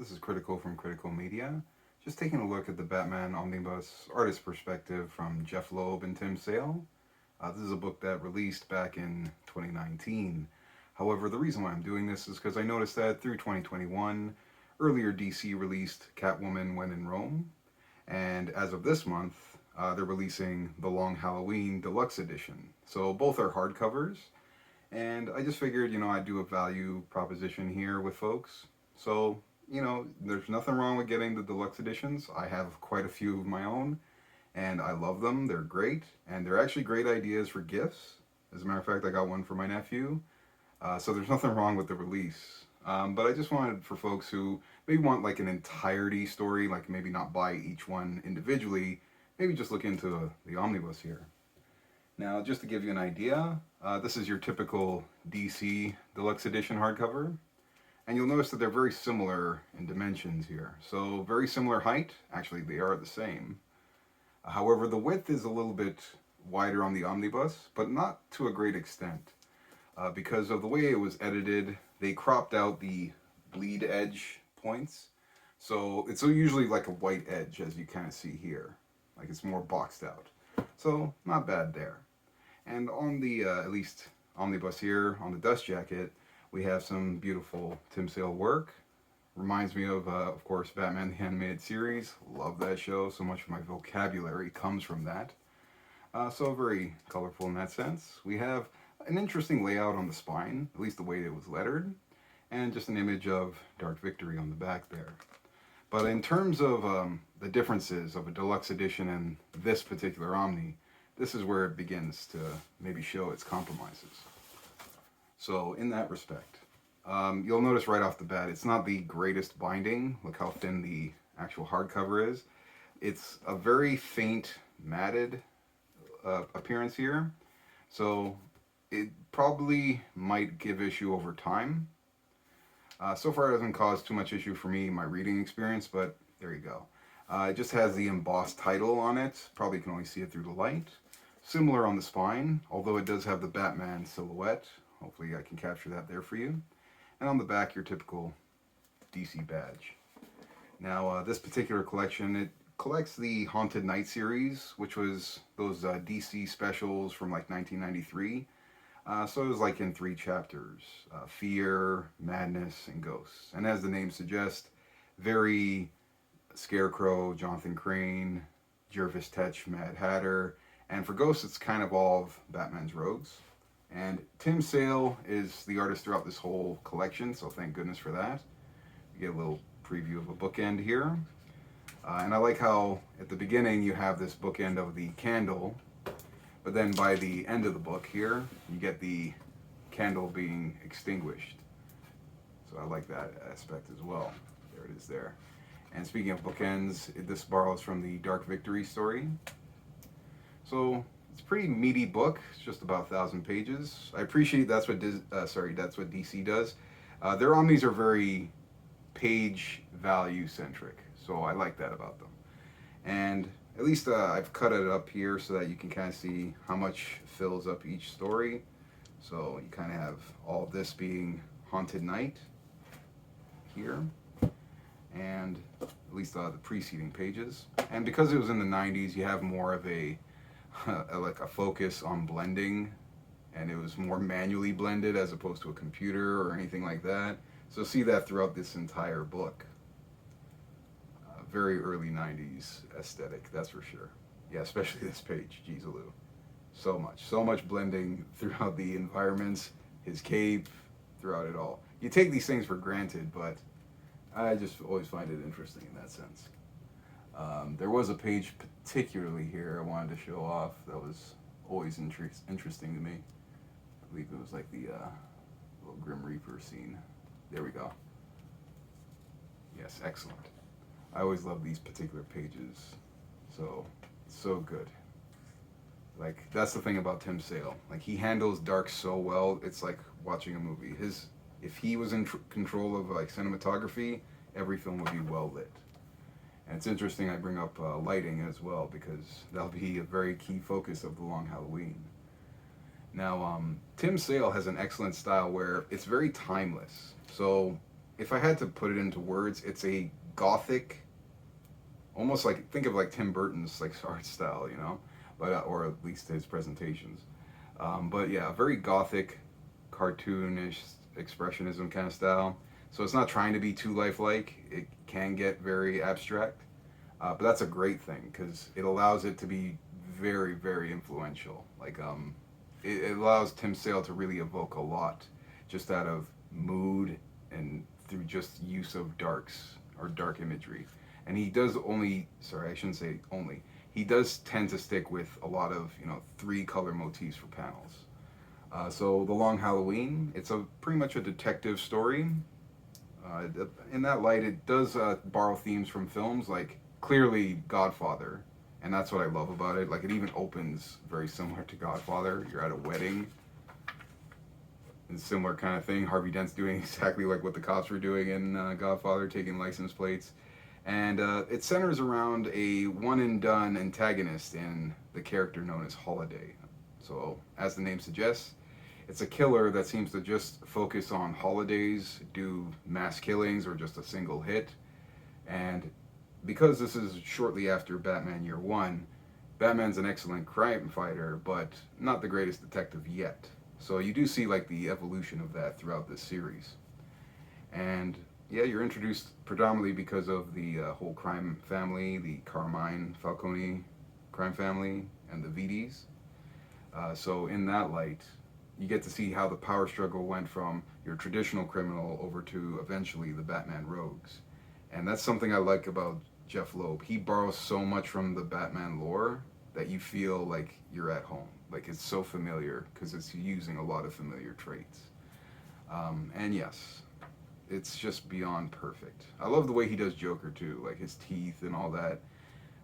This is Critical from Critical Media. Just taking a look at the Batman Omnibus artist perspective from Jeph Loeb and Tim Sale. This is a book that released back in 2019. However, the reason why I'm doing this is because I noticed that through 2021, earlier DC released Catwoman When in Rome, and as of this month, they're releasing the Long Halloween Deluxe Edition. So both are hardcovers, and I just figured, I'd do a value proposition here with folks. So, there's nothing wrong with getting the deluxe editions. I have quite a few of my own, and I love them. They're great, and they're actually great ideas for gifts. As a matter of fact, I got one for my nephew. So there's nothing wrong with the release. But I just wanted for folks who maybe want like an entirety story, like maybe not buy each one individually, maybe just look into the omnibus here. Now, just to give you an idea, this is your typical DC Deluxe Edition hardcover. And you'll notice that they're very similar in dimensions here. So very similar height. Actually, they are the same. However, the width is a little bit wider on the omnibus, but not to a great extent. Because of the way it was edited, they cropped out the bleed edge points. So it's usually like a white edge, as you kind of see here. Like it's more boxed out. So not bad there. And on the, at least omnibus here, on the dust jacket, we have some beautiful Tim Sale work. Reminds me of course, Batman the Animated Series. Love that show. So much of my vocabulary comes from that. So very colorful in that sense. We have an interesting layout on the spine, at least the way it was lettered, and just an image of Dark Victory on the back there. But in terms of the differences of a deluxe edition and this particular Omni, this is where it begins to maybe show its compromises. So in that respect, you'll notice right off the bat, it's not the greatest binding. Look how thin the actual hardcover is. It's a very faint matted appearance here. So it probably might give issue over time. So far it hasn't caused too much issue for me in my reading experience, but there you go. It just has the embossed title on it. Probably can only see it through the light. Similar on the spine, although it does have the Batman silhouette. Hopefully I can capture that there for you. And on the back, your typical DC badge. Now, this particular collection, it collects the Haunted Night series, which was those DC specials from like 1993. So it was like in 3 chapters. Fear, Madness, and Ghosts. And as the name suggests, very Scarecrow, Jonathan Crane, Jervis Tetch, Mad Hatter. And for Ghosts, it's kind of all of Batman's rogues. And Tim Sale is the artist throughout this whole collection, so thank goodness for that. You get a little preview of a bookend here. And I like how at the beginning you have this bookend of the candle, but then by the end of the book here, you get the candle being extinguished. So I like that aspect as well. There it is there. And speaking of bookends, this borrows from the Dark Victory story. So it's a pretty meaty book. It's just about 1,000 pages. I appreciate that's what that's what DC does. Their omnis are very page value centric, so I like that about them. And at least I've cut it up here so that you can kind of see how much fills up each story. So you kind of have all of this being Haunted Night here, and at least the preceding pages. And because it was in the 90s, you have more of a like a focus on blending, and it was more manually blended as opposed to a computer or anything like that. So see that throughout this entire book. Very early 90s aesthetic, that's for sure. Yeah, especially this page, geez Lou. So much blending throughout the environments, his cape, throughout it all. You take these things for granted, but I just always find it interesting in that sense. There was a page particularly here I wanted to show off that was always interesting to me. I believe it was like the little Grim Reaper scene. There we go. Yes, excellent. I always love these particular pages. So good. Like, that's the thing about Tim Sale. Like, he handles dark so well, it's like watching a movie. If he was in control of like cinematography, every film would be well lit. And it's interesting I bring up lighting as well, because that'll be a very key focus of the Long Halloween. Now, Tim Sale has an excellent style where it's very timeless. So if I had to put it into words, it's a gothic, almost like, think of like Tim Burton's like art style, you know, but or at least his presentations. But yeah, very gothic, cartoonish expressionism kind of style. So it's not trying to be too lifelike. It can get very abstract, but that's a great thing because it allows it to be very, very influential. Like it allows Tim Sale to really evoke a lot, just out of mood and through just use of darks or dark imagery. And he does only, sorry, I shouldn't say only. He does tend to stick with a lot of, you know, three color motifs for panels. So the Long Halloween, it's a pretty much a detective story. Uh, in that light, it does borrow themes from films like clearly Godfather, and that's what I love about it. Like it even opens very similar to Godfather. You're at a wedding, and similar kind of thing. Harvey Dent's doing exactly like what the cops were doing in Godfather, taking license plates, and it centers around a one and done antagonist in the character known as Holiday. So, as the name suggests, it's a killer that seems to just focus on holidays, do mass killings, or just a single hit. And because this is shortly after Batman Year One, Batman's an excellent crime fighter, but not the greatest detective yet. So you do see like the evolution of that throughout this series. And yeah, you're introduced predominantly because of the whole crime family, the Carmine Falcone crime family, and the VDs. So in that light, you get to see how the power struggle went from your traditional criminal over to eventually the Batman rogues. And that's something I like about Jeph Loeb. He borrows so much from the Batman lore that you feel like you're at home. Like it's so familiar because it's using a lot of familiar traits. And yes, it's just beyond perfect. I love the way he does Joker too, like his teeth and all that.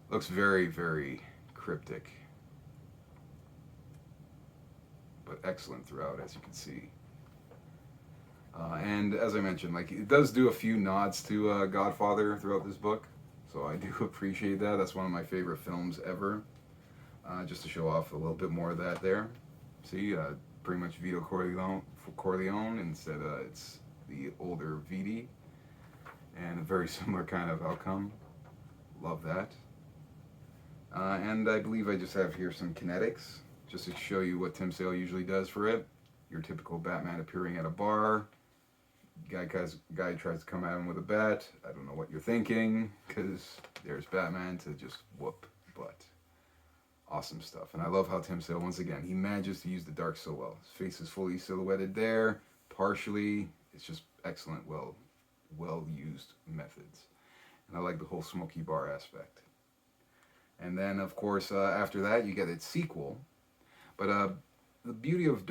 Looks very, very cryptic, but excellent throughout, as you can see. And as I mentioned, like it does do a few nods to Godfather throughout this book, so I do appreciate that. That's one of my favorite films ever. Just to show off a little bit more of that there. See, pretty much Vito Corleone instead it's the older Vidi, and a very similar kind of outcome. Love that. And I believe I just have here some kinetics, just to show you what Tim Sale usually does for it. Your typical Batman appearing at a bar. Guy tries to come at him with a bat. I don't know what you're thinking, because there's Batman to just whoop butt. Awesome stuff. And I love how Tim Sale, once again, he manages to use the dark so well. His face is fully silhouetted there, partially. It's just excellent, well used methods. And I like the whole smoky bar aspect. And then, of course, after that, you get its sequel. But the beauty of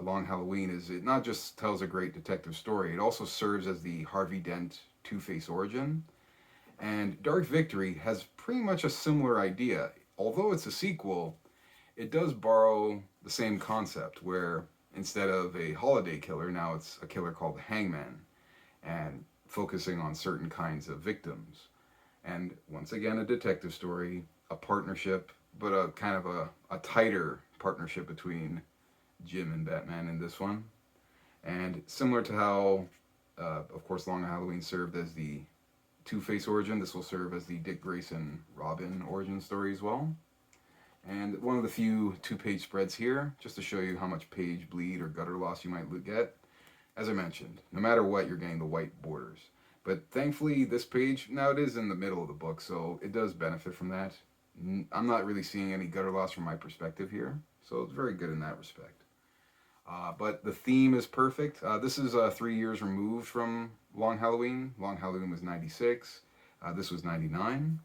Long Halloween is it not just tells a great detective story, it also serves as the Harvey Dent Two-Face origin. And Dark Victory has pretty much a similar idea. Although it's a sequel, it does borrow the same concept where instead of a holiday killer, now it's a killer called the Hangman, and focusing on certain kinds of victims. And once again, a detective story, a partnership, but a kind of a tighter partnership between Jim and Batman in this one. And similar to how, of course, Long Halloween served as the Two-Face origin, this will serve as the Dick Grayson Robin origin story as well. And one of the few two-page spreads here, just to show you how much page bleed or gutter loss you might get. As I mentioned, no matter what, you're getting the white borders. But thankfully, this page, now it is in the middle of the book, so it does benefit from that. I'm not really seeing any gutter loss from my perspective here, so it's very good in that respect. But the theme is perfect. This is 3 years removed from Long Halloween. Long Halloween was 96. This was 99.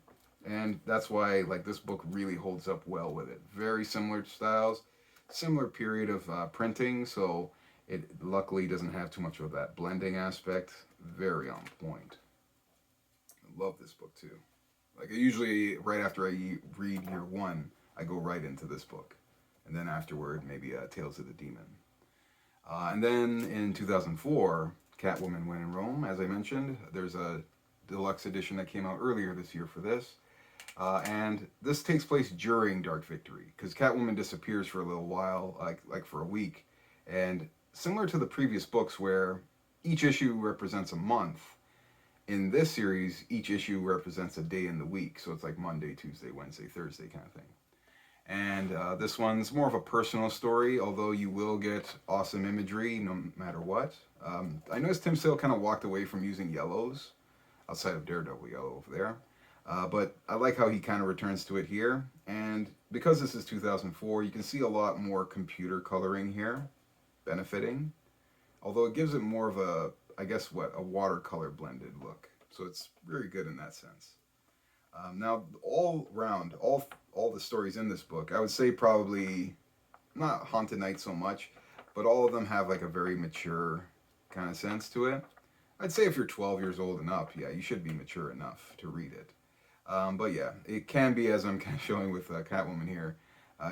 And that's why like this book really holds up well with it. Very similar styles, similar period of printing, so it luckily doesn't have too much of that blending aspect. Very on point. I love this book too. Like usually right after I read Year One, I go right into this book. And then afterward, maybe Tales of the Demon. And then in 2004, Catwoman When in Rome, as I mentioned. There's a deluxe edition that came out earlier this year for this. And this takes place during Dark Victory, because Catwoman disappears for a little while, like for a week. And similar to the previous books where each issue represents a month. In this series, each issue represents a day in the week. So it's like Monday, Tuesday, Wednesday, Thursday kind of thing. And this one's more of a personal story, although you will get awesome imagery no matter what. I noticed Tim Sale kind of walked away from using yellows, outside of Daredevil yellow over there. But I like how he kind of returns to it here. And because this is 2004, you can see a lot more computer coloring here, benefiting. Although it gives it more of a, I guess what, a watercolor blended look. So it's very good in that sense. Now, all round, all the stories in this book, I would say probably not Haunted Night so much, but all of them have like a very mature kind of sense to it. I'd say if you're 12 years old and up, yeah, you should be mature enough to read it. But yeah, it can be, as I'm kind of showing with Catwoman here,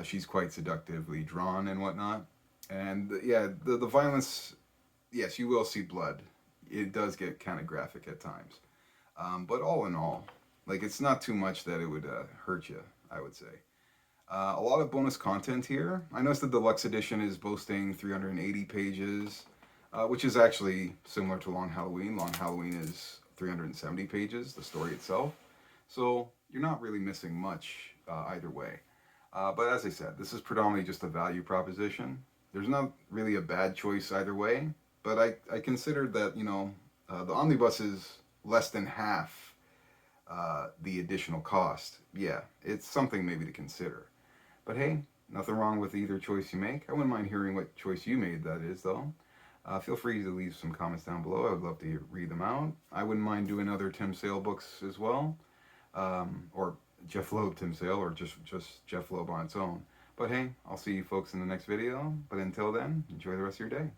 she's quite seductively drawn and whatnot. And yeah, the violence, yes, you will see blood. It does get kind of graphic at times. But all in all, like it's not too much that it would hurt you, I would say. A lot of bonus content here. I noticed the deluxe edition is boasting 380 pages, which is actually similar to Long Halloween. Long Halloween is 370 pages, the story itself. So you're not really missing much either way. But as I said, this is predominantly just a value proposition. There's not really a bad choice either way, but I considered that, the omnibus is less than half the additional cost. Yeah, it's something maybe to consider. But hey, nothing wrong with either choice you make. I wouldn't mind hearing what choice you made, that is, though. Feel free to leave some comments down below. I would love to read them out. I wouldn't mind doing other Tim Sale books as well. Or Jeph Loeb Tim Sale, or just Jeph Loeb on its own. But hey, I'll see you folks in the next video. But until then, enjoy the rest of your day.